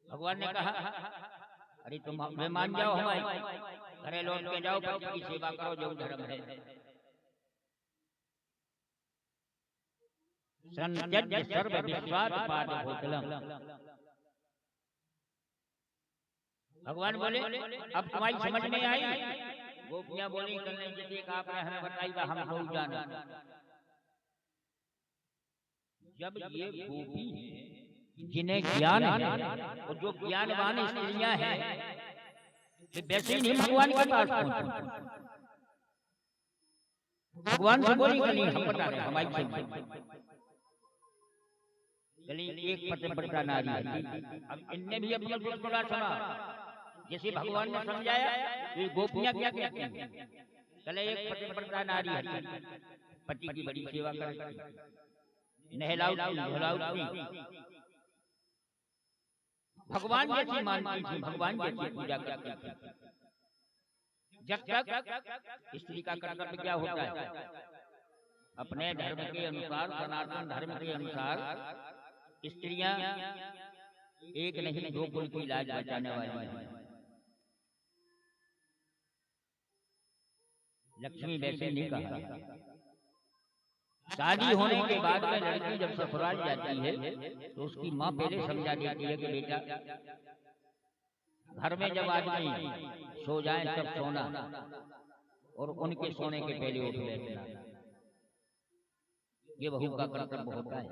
भगवान ने कहा अरे तुम मेहमान जाओ, हमारे घरे लौट के जाओ, पति की सेवा करो जो धर्म है। संत्यज्य सर्व विश्वास पाद भूतलम। भगवान बोले अब तुम्हारी समझ में आई? गोपियां बोली कल्याण जी की आपने हमें बताई बा हम लोग जाना। जब ये गोपी जिन्हें ज्ञान है और जो ज्ञानवान स्त्रियां हैं वैसे नहीं भगवान के पास पहुंचे। भगवान से बोली कली हम बता रहे हमारी से कली एक पतिव्रता नारी है। अब इनने भी अपना थोड़ा सुना जैसे भगवान ने समझाया ये गोपियां क्या कहती हैं। चले एक पतिव्रता नारी है, पति की बड़ी सेवा करती, नहलाउती धुलाउती, भगवान जैसी मानती थी, भगवान जैसी पूजा करती थी। जब तक स्त्री का कर्तव्य क्या होता है, अपने धर्म के अनुसार, सनातन धर्म के अनुसार स्त्रियां एक नहीं दो कुल की लाज बचाने वाली हैं। लक्ष्मी वैसे नहीं कहा। शादी होने के बाद में लड़की जब ससुराल जाती है तो उसकी माँ पहले समझा देती है कि बेटा घर में जब आदमी सो जाए तब सोना और उनके सोने के पहले उठ बैठना, ये बहू का कर्तव्य होता है।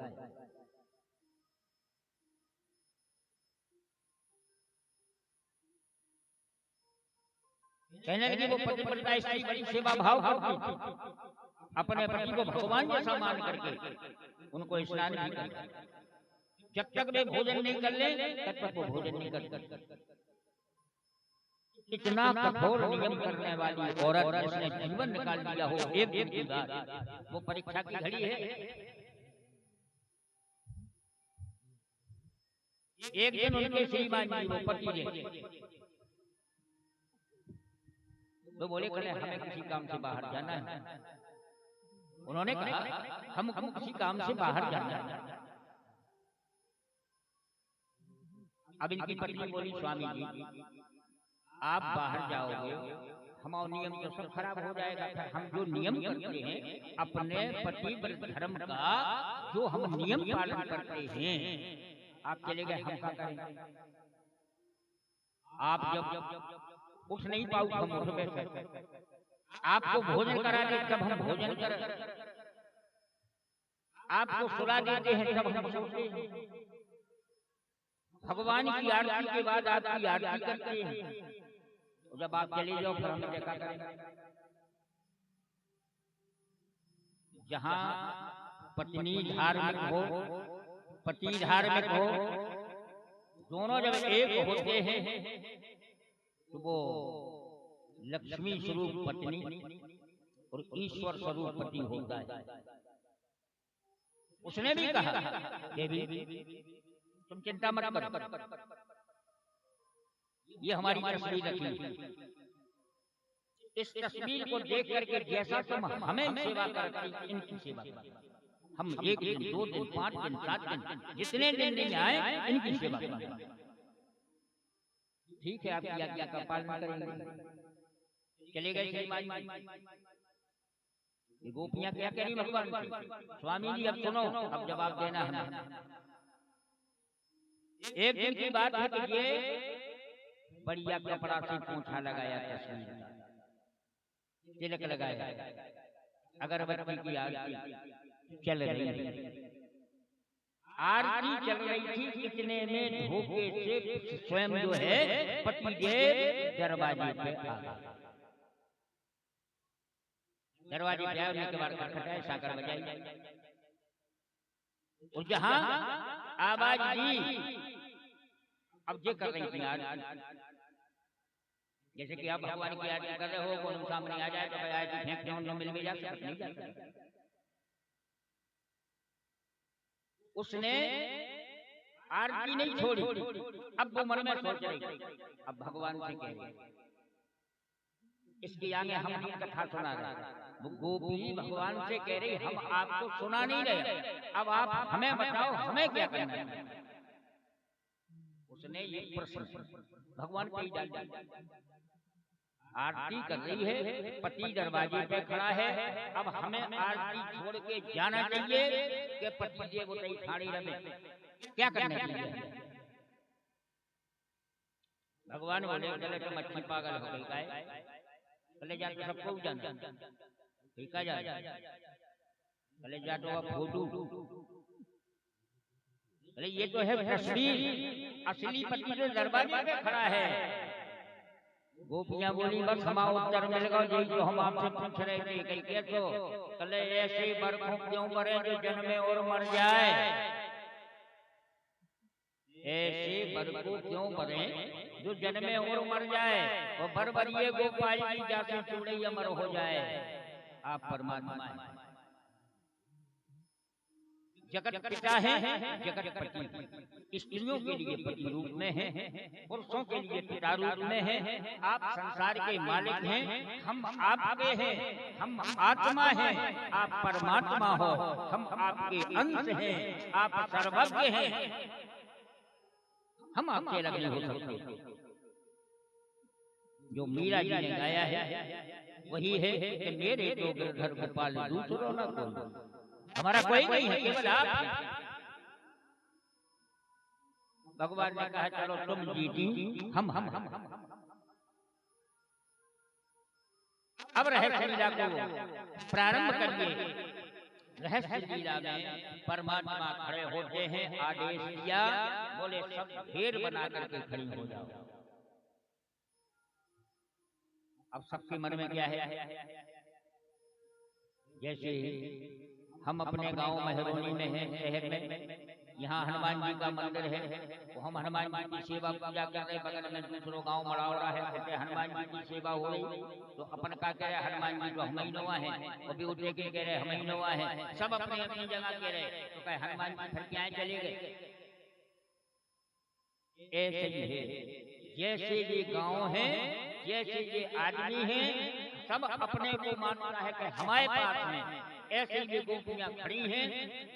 कहने लगी वो पतिव्रता स्त्री बड़ी सेवा भाव करती थी, अपने पति को भगवान जैसा मान करके उनको स्नान भी करती। जब तक वे भोजन नहीं कर ले तब तक वो भोजन नहीं करती। इतना कठोर नियम करने वाली औरत जिसने जीवन निकाल दिया हो एक दिन की बात, वो परीक्षा की घड़ी है। एक दिन उनके श्रीमान जी वो पति जी तो बोले कल हमें किसी काम से बाहर जाना है। उन्होंने कहा हमको किसी काम से बाहर जाना है। अब इनकी पत्नी बोली स्वामी जी आप बाहर जाओगे हमारा नियम तो सब खराब हो जाएगा। फिर हम जो नियम करते हैं अपने पतिव्रत धर्म का जो हम नियम पालन करते हैं, आप चले गए हम क्या करेंगे? आप जब उठ नहीं पाओ हम उठ बैठे, आपको भोजन करा दे तब हम भोजन करें, आपको सुला देते हैं तब हम सोते हैं, भगवान की आरती के बाद आपकी आरती करते हैं, जब आप चले जाओ फिर हमें देखा करेंगे। जहां पत्नी धार्मिक हो पति धार्मिक हो, दोनों जब एक होते हैं तो वो लक्ष्मी स्वरूप पत्नी और ईश्वर स्वरूप पति होता है। उसने भी कहा देवी तुम चिंता मत करो, ये हमारी तस्वीर रखी, इस तस्वीर को देख करके जैसा तुम हमें सेवा करती इनकी सेवा करो। हम एक दिन 2 दिन 5 दिन 7 दिन जितने दिन नहीं आए इनकी सेवा करेंगे। ठीक है आपकी आज्ञा का पालन करेंगे। चले गए श्रीमान जी। गोपियां क्या कह रही भगवान से, स्वामी जी अब सुनो, अब जवाब देना हमें। एक दिन की बात है कि ये बढ़िया कपड़ा से पोंछा लगाया, तस्वीर तिलक लगाया, अगरबत्ती की आरती चल रही थी। आरती चल रही थी, इतने में धोखे से स्वयं जो है पतिदेव दरवाजे पे आ गए। दरवाजे पे आने के बाद खटखटाए, साकर बजाई और जहां आवाज दी अब ये कर रही थी आरती। जैसे कि आप भगवान की आरती कर रहे हो, कोई सामने आ जाए तो भाई आरती फेंक दो, न मिल भी जा सकता नहीं जा सकता। उसने आरती नहीं छोड़ी, अब वो मन में सोच रही, अब भगवान से कह रही इसके आगे हम कथा सुना रहे, वो गोपी भगवान से कह रही हम आपको सुना नहीं रहे, अब आप हमें बताओ हमें क्या करना है। उसने ये प्रश्न भगवान को ही डाल दिया। आरती कर रही है, पति दरवाजे पे खड़ा है, अब हमें आरती छोड़ के जाना चाहिए कि पति देव उतई ठाड़ी रहे, क्या करने चाहिए? भगवान बोले चले तो मच्छी पागल हो गई का, चले जा तो सबको जाना ठीक है, जा चले जा तो फोटो, अरे ये तो है तस्वीर, असली पति जो दरवाजे पे खड़ा है। गोपियां बोली बस हम उत्तर मिल गए, यही तो हम आपसे पूछ रहे थे, कहीं के तो चले ऐसे बरखों क्यों मरे जो जन्मे और मर जाए, ऐसे बरखों क्यों मरे जो जन्मे और मर जाए, वो बरबरिए गोपाल की जासे चूड़े अमर हो जाए। आप परमात्मा हैं, जगत पिता है, जगत पति, स्त्रियों के लिए पति रूप में है, पुरुषों के लिए पिता रूप में है। आप संसार के मालिक हैं, हम आपके हैं, हम आत्मा हैं, आप परमात्मा हो, हम आपके अंश हैं, आप सर्वज्ञ हैं, हम आपके अलग नहीं हो सकते। जो मीरा जी ने गाया है वही है कि मेरे तो घर गोपाल दूसरों न कोई, हमारा कोई नहीं है, केवल आप हैं। भगवान ने कहा चलो तुम जीती, हम अब रहस्य लीला को प्रारंभ करिए। रहस्य लीला में परमात्मा खड़े होते हैं, आदेश दिया, बोले सब ढेर बना करके खड़ी हो जाओ। अब सबके मन में क्या है, जैसे हम अपने गांव महरौनी में हैं, शहर में, यहाँ हनुमान जी का मंदिर है, तो हम हनुमान जी की सेवा पूजा कर रहे, बगल में दूसरों गांव मड़ावड़ा है, कहते हनुमान जी की सेवा हो रही, तो अपन का कह रहे हनुमान जी तो हम ही नवा है, वो भी उठे के कह रहे हम ही नवा है, सब अपनी अपनी जगह कह रहे, तो कहे हनुमान जी फिर क्या चले गए। ऐसे ही है, जैसे ये गांव है, जैसे ये आदमी है, सब अपने को मानता है कि हमारे पास में, ऐसे ये गोपियां खड़ी हैं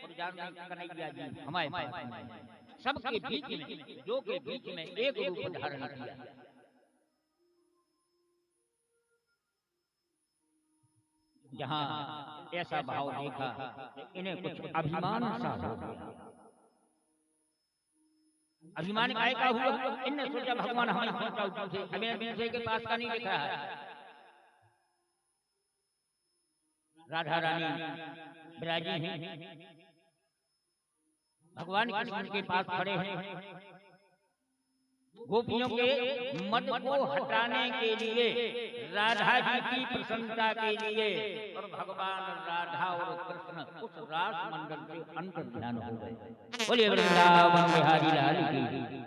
और जानना कन्हैया जी हमारे पास में, सबके बीच में, जो के बीच में एक रूप धारण किया। जहां ऐसा भाव देखा, इन्हें कुछ अभिमान सा हो गया। अभिमान काय का हुआ, इनने सोचा भगवान हमें पहुंचा थे, हमें दूसरे के पास का नहीं लिखा है। राधा रानी विराजी हैं, भगवान कृष्ण के पास खड़े हैं, गोपियों के मद को हटाने के लिए, राधा जी की प्रसन्नता के लिए, और भगवान राधा और कृष्ण उस रास मंडल के अंतर ध्यान हो गए। बोलिए वृंदावन बिहारी लाल की।